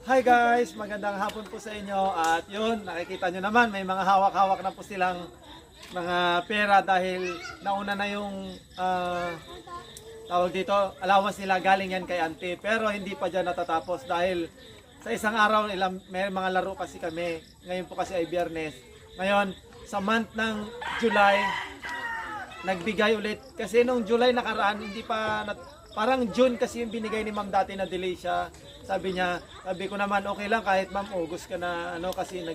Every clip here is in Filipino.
Hi guys, magandang hapon po sa inyo. At yun, nakikita nyo naman, may mga hawak-hawak na po silang mga pera dahil nauna na yung tawag dito, allowance nila galing yan kay auntie. Pero hindi pa dyan natatapos dahil sa isang araw, may mga laro kasi kami. Ngayon po kasi ay Biyernes. Ngayon, sa month ng July, nagbigay ulit. Kasi nung July nakaraan, hindi pa, parang June kasi yung binigay ni ma'am dati na delay siya. Sabi ko naman okay lang kahit ma'am August ka na kasi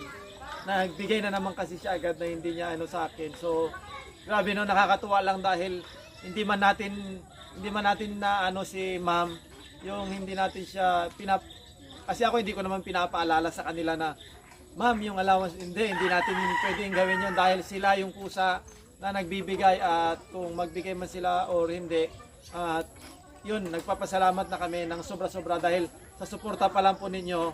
nagbigay na naman kasi siya agad na hindi niya sa akin. So grabe no, nakakatuwa lang dahil hindi man natin na si ma'am, yung hindi natin siya kasi ako hindi ko naman pinapaalala sa kanila na ma'am yung allowance hindi natin pwedeng gawin yun dahil sila yung kusa na nagbibigay at kung magbigay man sila or hindi at yun, nagpapasalamat na kami ng sobra-sobra dahil sa suporta pa lang po ninyo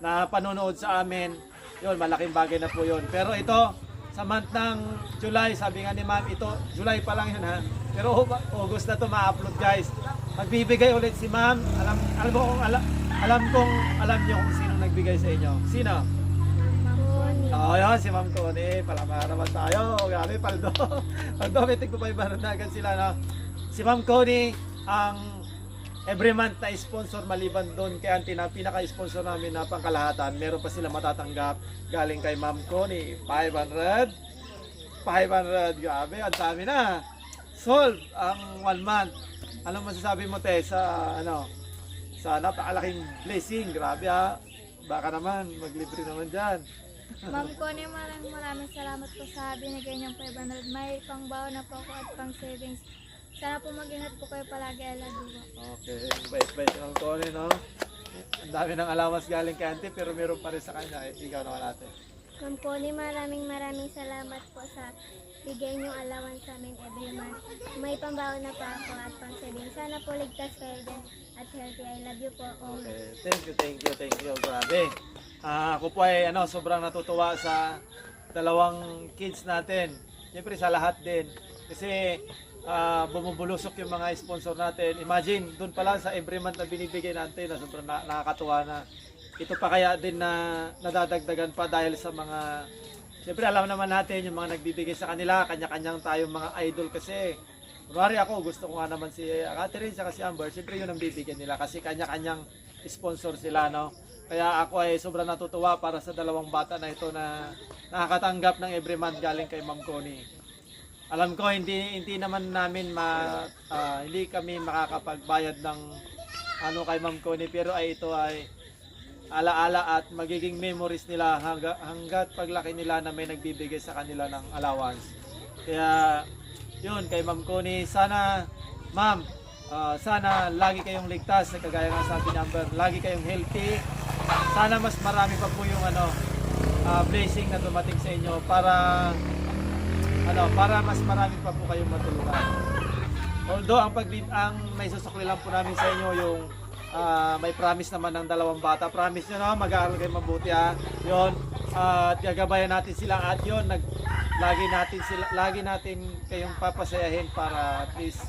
na panonood sa amin, yun, malaking bagay na po yun. Pero ito, sa month ng July, sabi nga ni ma'am, ito, July pa lang yun ha. Pero August na to ma-upload guys. Magbibigay ulit si ma'am. Alam nyo kung sino nagbigay sa inyo. Sino? Oh, yun, si Ma'am Connie. Palama naman tayo. Grabe, paldo. Paldo, may tigpo-500 na agad sila. No? Si Ma'am Connie, ang every month na sponsor maliban doon kay auntie na pinaka-sponsor namin na pangkalahatan, meron pa sila matatanggap galing kay Ma'am Connie. 500. Grabe, ang dami na. Solve ang 1 month. Anong masasabi mo, te, sa sa napakalaking blessing? Grabe ha. Baka naman, maglibre naman dyan. Ma'am Connie, maraming salamat po sa binigay niyong 500. May pangbaon na po ako at pang savings. Sana po mag-ingat po kayo palagi, I love you. Okay, bait-bait si Ma'am Connie, no? Ang dami ng allowance galing kay auntie, pero meron pa rin sa kanya. Ikaw naman natin. Ma'am Connie, maraming salamat po sa bigay niyong allowance sa amin every month. May pambaon na po ako at pang savings. Sana po ligtas kayo din at healthy. I love you po. Okay, thank you. Grabe. Ako po ay sobrang natutuwa sa dalawang kids natin. Siyempre sa lahat din. Kasi bumubulusok yung mga sponsor natin. Imagine, doon pa lang sa every month na binibigay natin na sobrang nakakatuwa na. Ito pa kaya din na nadadagdagan pa dahil sa mga, siyempre alam naman natin yung mga nagbibigay sa kanila, kanya-kanyang tayong mga idol kasi. Kunwari ako, gusto ko nga naman si Catherine sa si Amber, siyempre yun ang bibigyan nila kasi kanya-kanyang sponsor sila, no? Kaya ako ay sobrang natutuwa para sa dalawang bata na ito na nakakatanggap ng every month galing kay Ma'am Connie. Alam ko hindi naman namin hindi kami makakapagbayad ng kay Ma'am Connie, pero ito ay alaala at magiging memories nila hanggat paglaki nila na may nagbibigay sa kanila ng allowance. Kaya yun, kay Ma'am Connie, sana ma'am, sana lagi kayong ligtas, kagaya ng sabi ni Amber, lagi kayong healthy. Sana mas marami pa po yung blessing na dumating sa inyo para mas marami pa po kayong matulungan. Although ang may susukli lang po namin sa inyo yung may promise naman ng dalawang bata. Promise nyo na mag-aaral kayo mabuti ha. Yun, at gagabayan natin sila at yun, lagi natin kayong papasayahin para at least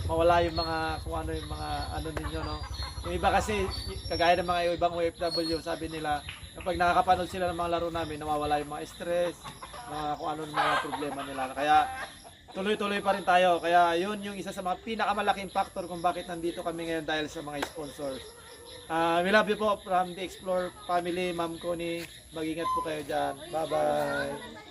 mawala yung mga kung ano yung mga ninyo, no. Yung iba kasi kagaya ng mga ibang OFW, sabi nila kapag nakakapanood sila ng mga laro namin, nawawala yung mga stress, kung ano yung mga problema nila. Kaya tuloy-tuloy pa rin tayo. Kaya yun yung isa sa mga pinakamalaking factor kung bakit nandito kami ngayon dahil sa mga sponsors. We love you po from the Explore family, Ma'am Connie. Mag-ingat po kayo dyan. Bye-bye.